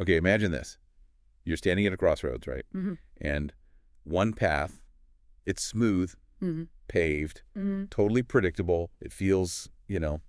Okay, imagine this. You're standing at a crossroads, right? Mm-hmm. And one path, it's smooth, Mm-hmm. paved, Mm-hmm. totally predictable. It feels,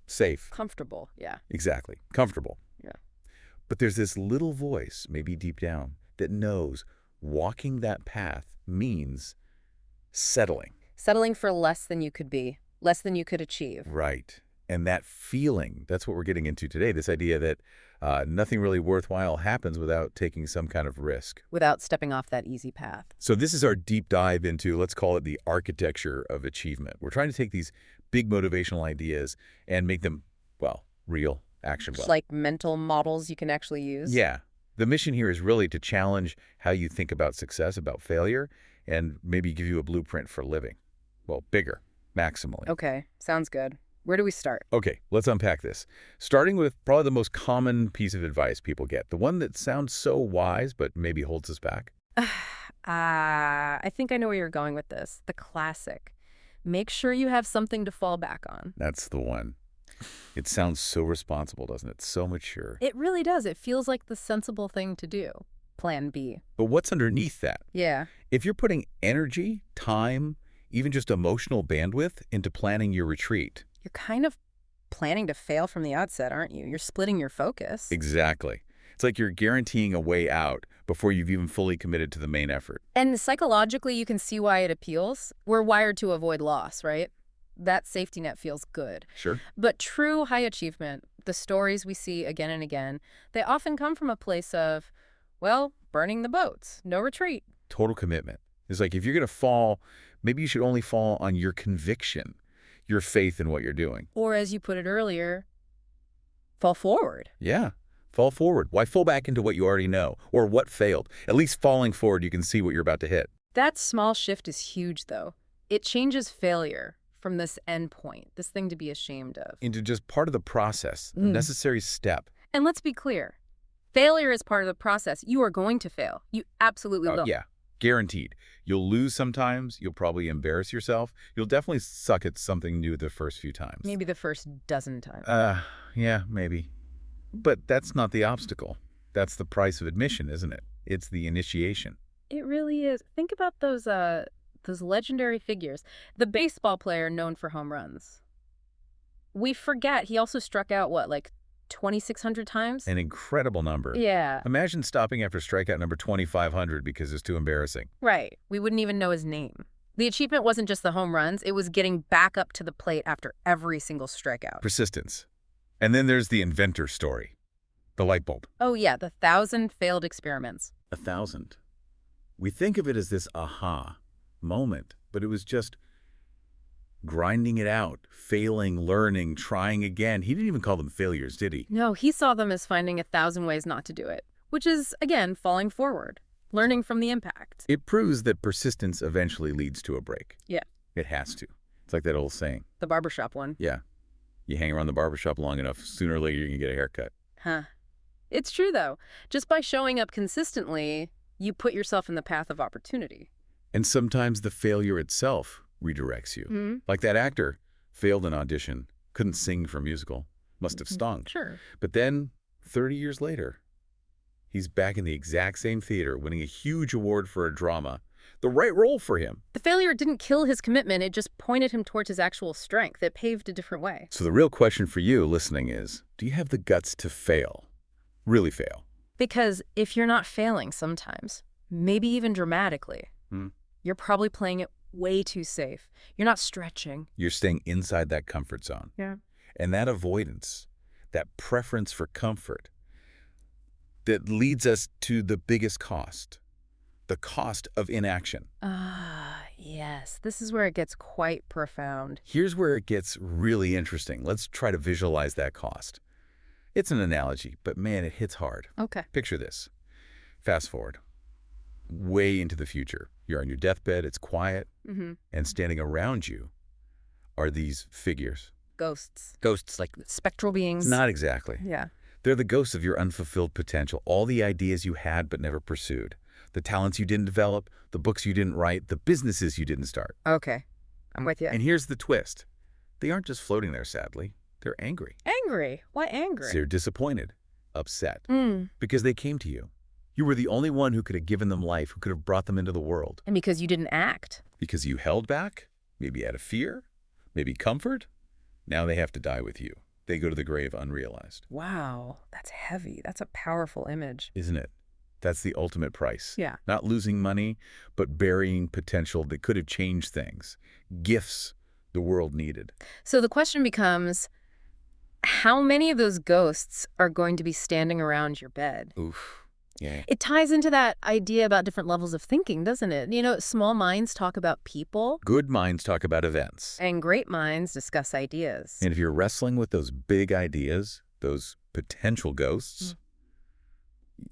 safe. Comfortable, yeah. Exactly. Comfortable. Yeah. But there's this little voice, maybe deep down, that knows walking that path means settling. Settling for less than you could be, less than you could achieve. Right. And that feeling, that's what we're getting into today, this idea that nothing really worthwhile happens without taking some kind of risk. Without stepping off that easy path. So this is our deep dive into, let's call it the architecture of achievement. We're trying to take these big motivational ideas and make them, well, real, actionable. Just like mental models you can actually use. Yeah. The mission here is really to challenge how you think about success, about failure, and maybe give you a blueprint for living. Well, bigger, maximally. Okay, sounds good. Where do we start? Okay, let's unpack this. Starting with probably the most common piece of advice people get, the one that sounds so wise but maybe holds us back. I think I know where you're going with this. The classic. Make sure you have something to fall back on. That's the one. It sounds so responsible, doesn't it? So mature. It really does. It feels like the sensible thing to do. Plan B. But what's underneath that? Yeah. If you're putting energy, time, even just emotional bandwidth into planning your retreat. You're kind of planning to fail from the outset, aren't you? You're splitting your focus. Exactly. It's like you're guaranteeing a way out before you've even fully committed to the main effort. And psychologically, you can see why it appeals. We're wired to avoid loss, right? That safety net feels good. Sure. But true high achievement, the stories we see again and again, they often come from a place of, well, burning the boats, no retreat. Total commitment. It's like if you're going to fall, maybe you should only fall on your conviction, your faith in what you're doing. Or as you put it earlier, fall forward. Yeah. Fall forward. Why fall back into what you already know or what failed? At least falling forward, you can see what you're about to hit. That small shift is huge, though. It changes failure from this end point, this thing to be ashamed of, into just part of the process, a necessary step. And let's be clear. Failure is part of the process. You are going to fail. You absolutely will. Yeah, guaranteed. You'll lose sometimes. You'll probably embarrass yourself. You'll definitely suck at something new the first few times. Maybe the first dozen times. Yeah, maybe. But that's not the obstacle. That's the price of admission, isn't it? It's the initiation. It really is. Think about those legendary figures. The baseball player known for home runs. We forget he also struck out, what, like 2,600 times? An incredible number. Yeah. Imagine stopping after strikeout number 2,500 because it's too embarrassing. Right. We wouldn't even know his name. The achievement wasn't just the home runs. It was getting back up to the plate after every single strikeout. Persistence. And then there's the inventor story. The light bulb. Oh, yeah. The 1,000 failed experiments. 1,000. We think of it as this aha moment, but it was just grinding it out, failing, learning, trying again. He didn't even call them failures, did he? No, he saw them as finding 1,000 ways not to do it, which is, again, falling forward, learning from the impact. It proves that persistence eventually leads to a break. Yeah. It has to. It's like that old saying. The barbershop one. Yeah. You hang around the barbershop long enough, sooner or later you can get a haircut. Huh. It's true, though. Just by showing up consistently, you put yourself in the path of opportunity. And sometimes the failure itself redirects you. Mm-hmm. Like that actor, failed an audition, couldn't sing for a musical, must have stung. Sure. But then, 30 years later, he's back in the exact same theater, winning a huge award for a drama. The right role for him. The failure didn't kill his commitment. It just pointed him towards his actual strength. It paved a different way. So the real question for you listening is, do you have the guts to fail? Really fail? Because if you're not failing sometimes, maybe even dramatically, you're probably playing it way too safe. You're not stretching. You're staying inside that comfort zone. Yeah. And that avoidance, that preference for comfort, that leads us to the biggest cost. The cost of inaction. Yes. This is where it gets quite profound. Here's where it gets really interesting. Let's try to visualize that cost. It's an analogy, but man, it hits hard. Okay. Picture this. Fast forward. Way into the future. You're on your deathbed, it's quiet, and standing around you are these figures. Ghosts. Ghosts, like Spectral beings. not exactly. Yeah. They're the ghosts of your unfulfilled potential, all the ideas you had but never pursued. The talents you didn't develop, the books you didn't write, the businesses you didn't start. Okay. I'm with you. And here's the twist. They aren't just floating there, sadly. They're angry. Angry? Why angry? They're disappointed. upset, Mm. because they came to you. You were the only one who could have given them life, who could have brought them into the world. And because you didn't act. Because you held back, maybe out of fear, maybe comfort. Now they have to die with you. They go to the grave unrealized. Wow, that's heavy. That's a powerful image. Isn't it? That's the ultimate price. Yeah. Not losing money, but burying potential that could have changed things. Gifts the world needed. So the question becomes, how many of those ghosts are going to be standing around your bed? Oof. Yeah. It ties into that idea about different levels of thinking, doesn't it? You know, small minds talk about people, Good minds talk about events. and great minds discuss ideas. And if you're wrestling with those big ideas, those potential ghosts,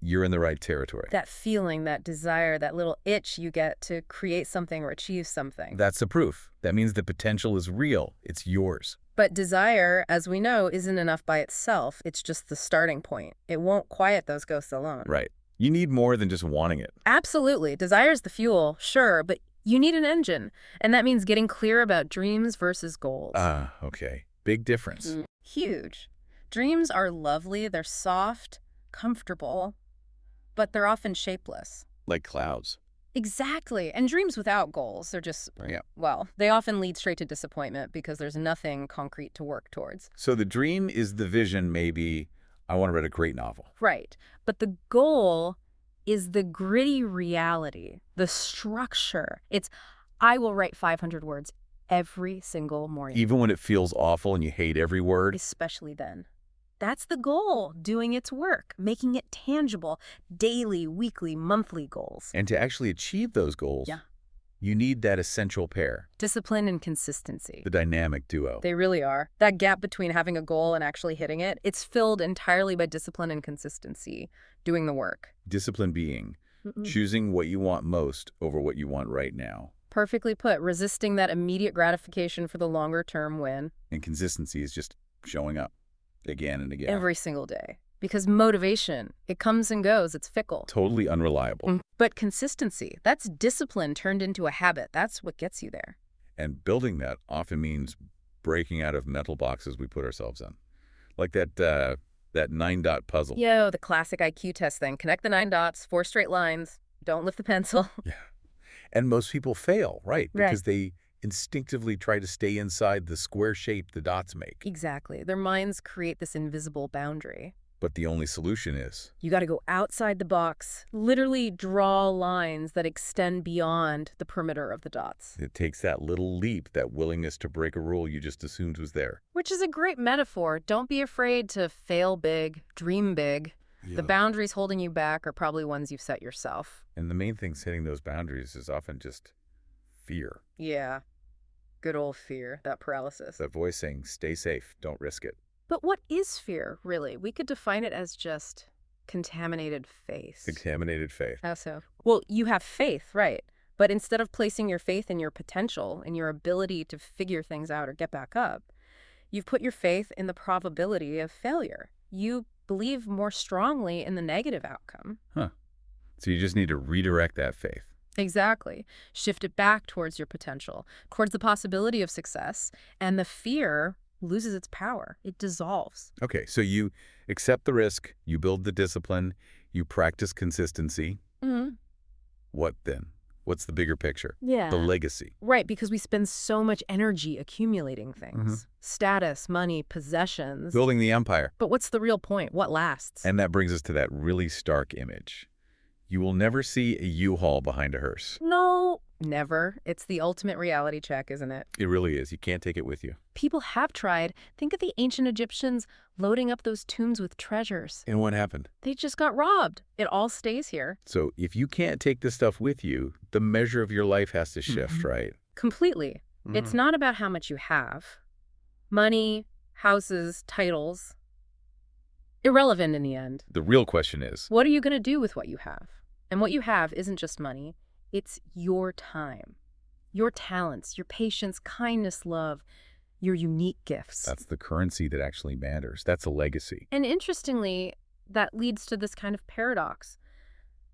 you're in the right territory. That feeling, that desire, that little itch you get to create something or achieve something. That's the proof. That means the potential is real. It's yours. But desire, as we know, isn't enough by itself. It's just the starting point. It won't quiet those ghosts alone. Right. You need more than just wanting it. Absolutely. Desire's the fuel, sure, but you need an engine. And that means getting clear about dreams versus goals. Okay. Big difference. Huge. Dreams are lovely, they're soft, comfortable, but they're often shapeless. Like clouds. Exactly. And dreams without goals are just, Yeah. well, they often lead straight to disappointment because there's nothing concrete to work towards. So the dream is the vision, maybe, I want to write a great novel. Right. But the goal is the gritty reality, the structure. It's, I will write 500 words every single morning. Even when it feels awful and you hate every word. Especially then. That's the goal, doing its work, making it tangible, daily, weekly, monthly goals. And to actually achieve those goals, Yeah. you need that essential pair, Discipline and consistency. the dynamic duo. They really are. That gap between having a goal and actually hitting it, it's filled entirely by discipline and consistency, doing the work. Discipline being choosing what you want most over what you want right now. Perfectly put, resisting that immediate gratification for the longer-term win. And consistency is just showing up again and again. Every single day. Because motivation, it comes and goes, it's fickle. Totally unreliable. But consistency, that's discipline turned into a habit. That's what gets you there. And building that often means breaking out of mental boxes we put ourselves in. Like that 9-dot puzzle. Yo, the classic IQ test thing. Connect the 9 dots, 4 straight lines, don't lift the pencil. Yeah. And most people fail, right? Right. Because they instinctively try to stay inside the square shape the dots make. Exactly. Their minds create this invisible boundary. But the only solution is You got to go outside the box, literally draw lines that extend beyond the perimeter of the dots. it takes that little leap, that willingness to break a rule you just assumed was there. Which is a great metaphor. Don't be afraid to fail big, dream big. The boundaries holding you back are probably ones you've set yourself. And the main thing setting those boundaries is often just fear. Yeah. Good old fear, that paralysis. That voice saying, stay safe, don't risk it. But what is fear, really? We could define it as just contaminated faith. Contaminated faith. How so? Well, you have faith, right? But instead of placing your faith in your potential, in your ability to figure things out or get back up, you've put your faith in the probability of failure. You believe more strongly in the negative outcome. So you just need to redirect that faith. Exactly. Shift it back towards your potential, towards the possibility of success, and the fear loses its power. It dissolves. Okay, so you accept the risk, you build the discipline, you practice consistency. Mm-hmm. What then? What's the bigger picture? Yeah. The legacy. Right, because we spend so much energy accumulating things. Status, money, possessions. Building the empire. But what's the real point? What lasts? And that brings us to that really stark image. You will never see a U-Haul behind a hearse. No, never. It's the ultimate reality check, isn't it? It really is. You can't take it with you. People have tried. Think of the ancient Egyptians loading up those tombs with treasures. And what happened? They just got robbed. It all stays here. So if you can't take this stuff with you, the measure of your life has to shift, right? Completely. It's not about how much you have. Money, houses, titles. Irrelevant in the end. The real question is, What are you going to do with what you have? And what you have isn't just money. It's your time, your talents, your patience, kindness, love, your unique gifts. that's the currency that actually matters. That's a legacy. And interestingly, that leads to this kind of paradox.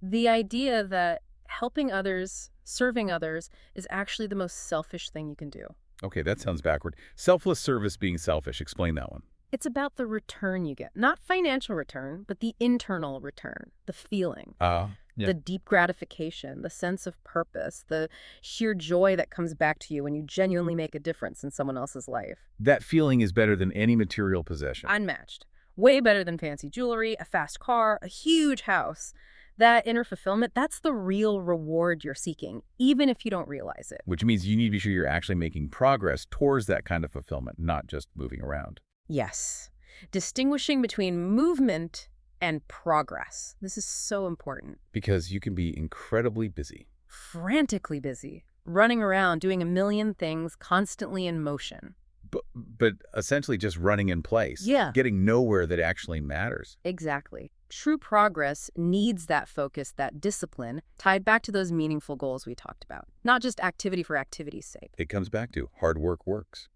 The idea that helping others, serving others, is actually the most selfish thing you can do. Okay, that sounds backward. Selfless service being selfish. Explain that one. It's about the return you get. Not financial return, but the internal return, the feeling, Yeah. the deep gratification, the sense of purpose, the sheer joy that comes back to you when you genuinely make a difference in someone else's life. That feeling is better than any material possession. Unmatched. Way better than fancy jewelry, a fast car, a huge house. That inner fulfillment, that's the real reward you're seeking, even if you don't realize it. Which means you need to be sure you're actually making progress towards that kind of fulfillment, not just moving around. Yes. Distinguishing between movement and progress. This is so important. Because you can be incredibly busy. Frantically busy, running around, doing a million things, constantly in motion. But essentially just running in place. Yeah. Getting nowhere that actually matters. Exactly. True progress needs that focus, that discipline, tied back to those meaningful goals we talked about. Not just activity for activity's sake. It comes back to hard work works.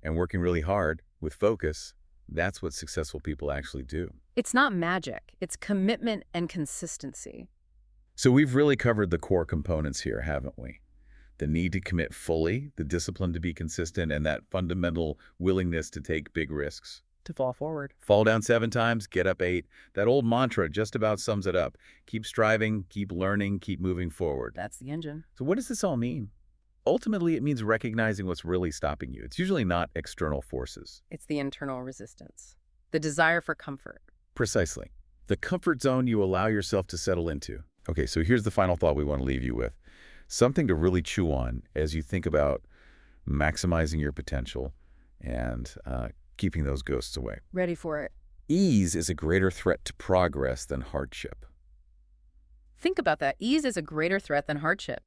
And working really hard with focus, that's what successful people actually do. It's not magic. It's commitment and consistency. So we've really covered the core components here, haven't we? The need to commit fully, the discipline to be consistent, and that fundamental willingness to take big risks. To fall forward. Fall down 7 times, get up 8. That old mantra just about sums it up. Keep striving, keep learning, keep moving forward. That's the engine. So what does this all mean? Ultimately, it means recognizing what's really stopping you. It's usually not external forces. It's the internal resistance. The desire for comfort. Precisely. The comfort zone you allow yourself to settle into. Okay, so here's the final thought we want to leave you with. Something to really chew on as you think about maximizing your potential and keeping those ghosts away. Ready for it. Ease is a greater threat to progress than hardship. Think about that. Ease is a greater threat than hardship.